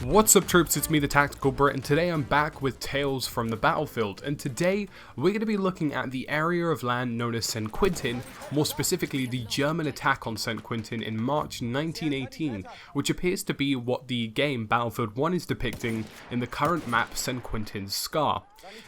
What's up troops, it's me TheTacticalBrit, and today I'm back with Tales from the Battlefield, and today we're going to be looking at the area of land known as St. Quentin, more specifically the German attack on St. Quentin in March 1918, which appears to be what the game Battlefield 1 is depicting in the current map St. Quentin's Scar.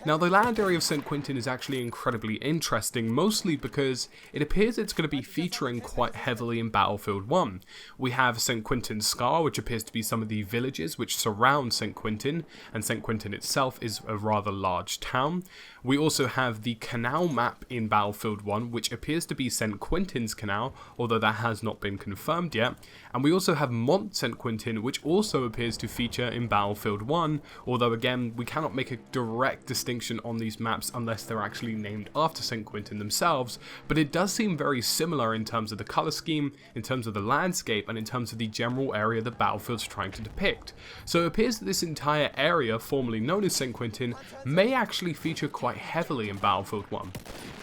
Now the land area of St. Quentin is actually incredibly interesting, mostly because it appears it's going to be featuring quite heavily in Battlefield 1. We have St. Quentin's Scar, which appears to be some of the villages which surround St. Quentin, and St. Quentin itself is a rather large town. We also have the canal map in Battlefield 1, which appears to be St. Quentin's Canal, although that has not been confirmed yet. And we also have Mont St. Quentin, which also appears to feature in Battlefield 1, although again, we cannot make a direct distinction on these maps unless they're actually named after St. Quentin themselves, but it does seem very similar in terms of the colour scheme, in terms of the landscape, and in terms of the general area that Battlefield's trying to depict. So it appears that this entire area, formerly known as St. Quentin, may actually feature quite heavily in Battlefield 1.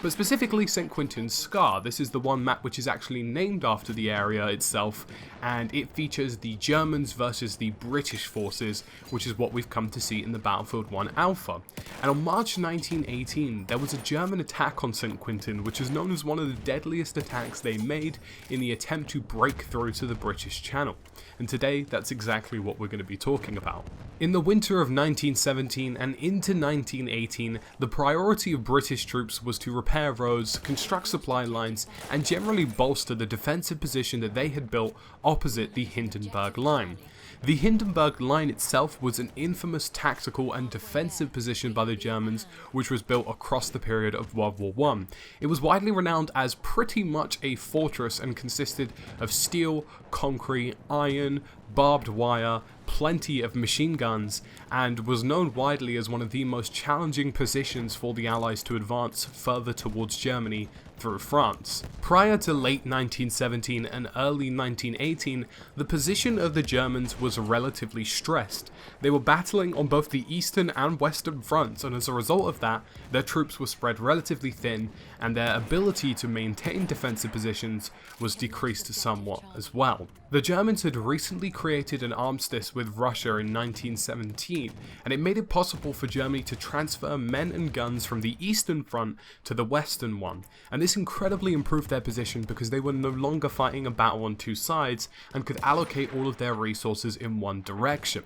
But specifically St. Quentin's Scar, this is the one map which is actually named after the area itself, and it features the Germans versus the British forces, which is what we've come to see in the Battlefield 1 Alpha. And on March 1918, there was a German attack on St. Quentin, which is known as one of the deadliest attacks they made in the attempt to break through to the British Channel. And today, that's exactly what we're going to be talking about. In the winter of 1917 and into 1918, the priority of British troops was to repair roads, construct supply lines, and generally bolster the defensive position that they had built opposite the Hindenburg line. The Hindenburg line itself was an infamous tactical and defensive position by the Germans, which was built across the period of World War I. It was widely renowned as pretty much a fortress and consisted of steel, concrete, iron, barbed wire, plenty of machine guns, and was known widely as one of the most challenging positions for the Allies to advance further towards Germany through France. Prior to late 1917 and early 1918, the position of the Germans was relatively stressed. They were battling on both the eastern and western fronts, and as a result of that, their troops were spread relatively thin, and their ability to maintain defensive positions was decreased somewhat as well. The Germans had recently created an armistice with Russia in 1917, and it made it possible for Germany to transfer men and guns from the eastern front to the western one, and this incredibly improved their position because they were no longer fighting a battle on two sides and could allocate all of their resources in one direction.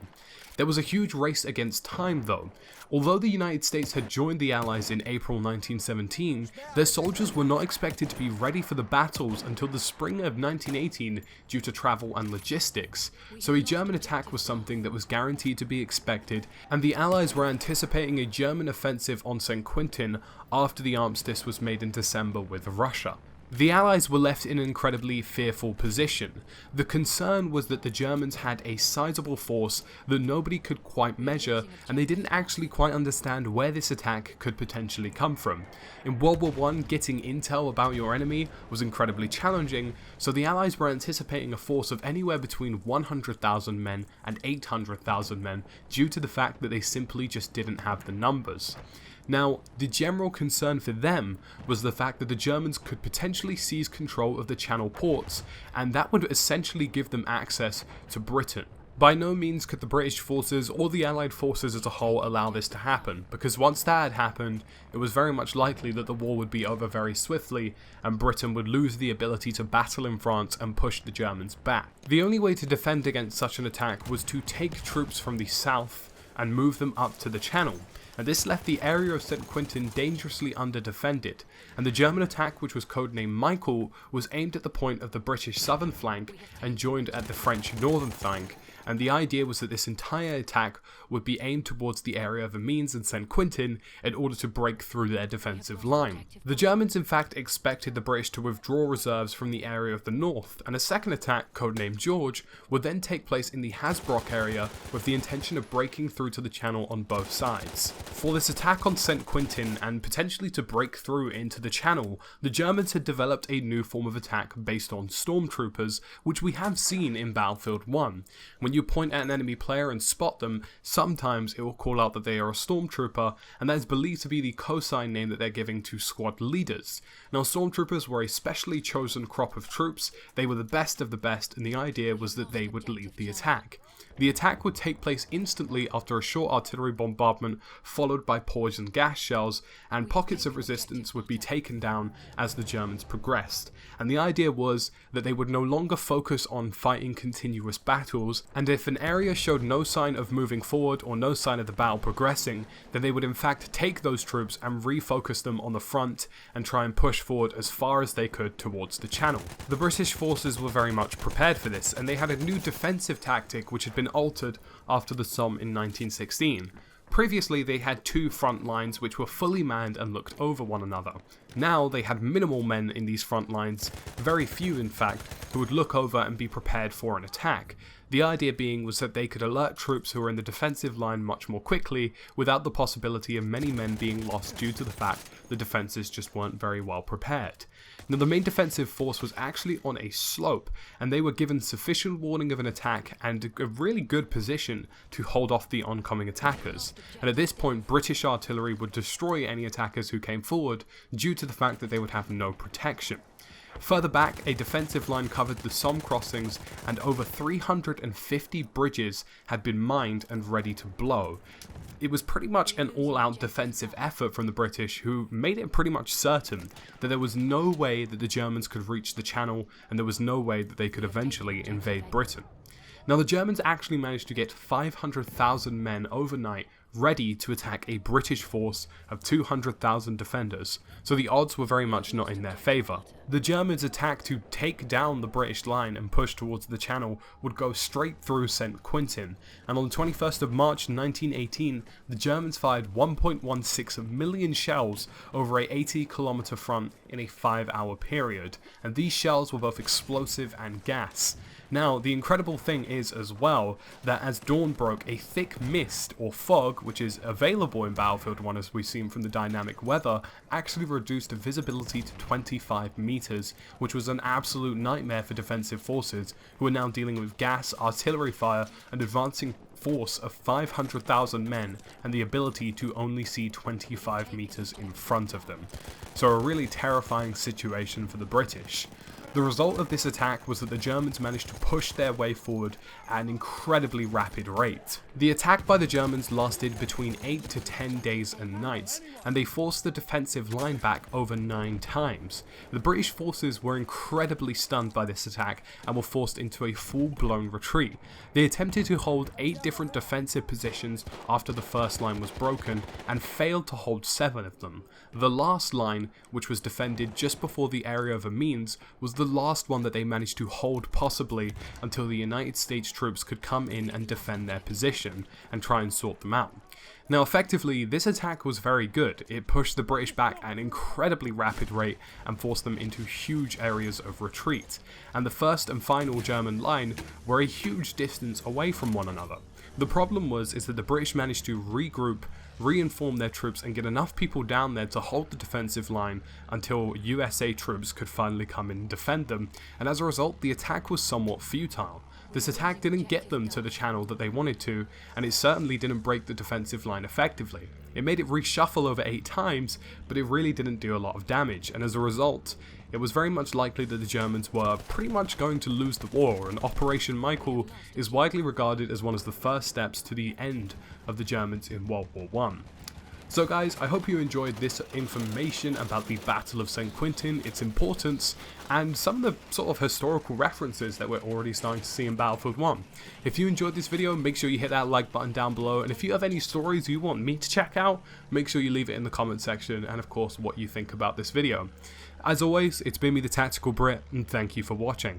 There was a huge race against time though. Although the United States had joined the Allies in April 1917, their soldiers were not expected to be ready for the battles until the spring of 1918 due to travel and logistics. So a German attack was something that was guaranteed to be expected, and the Allies were anticipating a German offensive on St. Quentin after the armistice was made in December with Russia. The Allies were left in an incredibly fearful position. The concern was that the Germans had a sizable force that nobody could quite measure, and they didn't actually quite understand where this attack could potentially come from. In World War I, getting intel about your enemy was incredibly challenging, so the Allies were anticipating a force of anywhere between 100,000 men and 800,000 men due to the fact that they simply just didn't have the numbers. Now, the general concern for them was the fact that the Germans could potentially seize control of the Channel ports, and that would essentially give them access to Britain. By no means could the British forces or the Allied forces as a whole allow this to happen, because once that had happened, it was very much likely that the war would be over very swiftly, and Britain would lose the ability to battle in France and push the Germans back. The only way to defend against such an attack was to take troops from the south and move them up to the Channel. And this left the area of St. Quentin dangerously under-defended, and the German attack, which was codenamed Michael, was aimed at the point of the British southern flank and joined at the French northern flank, and the idea was that this entire attack would be aimed towards the area of Amiens and St. Quentin in order to break through their defensive line. The Germans in fact expected the British to withdraw reserves from the area of the north, and a second attack, codenamed George, would then take place in the Hasbrook area with the intention of breaking through to the Channel on both sides. For this attack on St. Quentin, and potentially to break through into the Channel, the Germans had developed a new form of attack based on Stormtroopers, which we have seen in Battlefield 1. When you you point at an enemy player and spot them, sometimes it will call out that they are a Stormtrooper, and that is believed to be the cosign name that they're giving to squad leaders. Now, Stormtroopers were a specially chosen crop of troops. They were the best of the best, and the idea was that they would lead the attack. The attack would take place instantly after a short artillery bombardment followed by poison gas shells, and pockets of resistance would be taken down as the Germans progressed. And the idea was that they would no longer focus on fighting continuous battles, and if an area showed no sign of moving forward or no sign of the battle progressing, then they would in fact take those troops and refocus them on the front and try and push forward as far as they could towards the Channel. The British forces were very much prepared for this, and they had a new defensive tactic which had been altered after the Somme in 1916. Previously, they had two front lines which were fully manned and looked over one another. Now they had minimal men in these front lines, very few in fact, who would look over and be prepared for an attack. The idea being was that they could alert troops who were in the defensive line much more quickly, without the possibility of many men being lost due to the fact the defences just weren't very well prepared. Now, the main defensive force was actually on a slope, and they were given sufficient warning of an attack and a really good position to hold off the oncoming attackers. And at this point, British artillery would destroy any attackers who came forward due to the fact that they would have no protection. Further back, a defensive line covered the Somme crossings, and over 350 bridges had been mined and ready to blow. It was pretty much an all-out defensive effort from the British, who made it pretty much certain that there was no way that the Germans could reach the Channel, and there was no way that they could eventually invade Britain. Now, the Germans actually managed to get 500,000 men overnight ready to attack a British force of 200,000 defenders, so the odds were very much not in their favour. The Germans' attack to take down the British line and push towards the Channel would go straight through St. Quentin, and on the 21st of March 1918, the Germans fired 1.16 million shells over a 80-kilometre front in a 5-hour period, and these shells were both explosive and gas. Now, the incredible thing is as well that as dawn broke, a thick mist or fog, which is available in Battlefield 1 as we've seen from the dynamic weather, actually reduced visibility to 25 meters, which was an absolute nightmare for defensive forces who are now dealing with gas, artillery fire, and advancing force of 500,000 men and the ability to only see 25 meters in front of them. So a really terrifying situation for the British. The result of this attack was that the Germans managed to push their way forward at an incredibly rapid rate. The attack by the Germans lasted between 8 to 10 days and nights, and they forced the defensive line back over 9 times. The British forces were incredibly stunned by this attack and were forced into a full-blown retreat. They attempted to hold 8 different defensive positions after the first line was broken, and failed to hold 7 of them. The last line, which was defended just before the area of Amiens, was the last one that they managed to hold possibly until the United States troops could come in and defend their position and try and sort them out. Now, effectively, this attack was very good. It pushed the British back at an incredibly rapid rate and forced them into huge areas of retreat, and the first and final German line were a huge distance away from one another. The problem is that the British managed to regroup, reinform their troops and get enough people down there to hold the defensive line until USA troops could finally come in and defend them, and as a result the attack was somewhat futile. This attack didn't get them to the Channel that they wanted to, and it certainly didn't break the defensive line effectively. It made it reshuffle over 8 times, but it really didn't do a lot of damage, and as a result, it was very much likely that the Germans were pretty much going to lose the war, and Operation Michael is widely regarded as one of the first steps to the end of the Germans in World War I. So guys, I hope you enjoyed this information about the Battle of St. Quentin, its importance, and some of the sort of historical references that we're already starting to see in Battlefield 1. If you enjoyed this video, make sure you hit that like button down below, and if you have any stories you want me to check out, make sure you leave it in the comment section, and of course what you think about this video. As always, it's been me, TheTacticalBrit, and thank you for watching.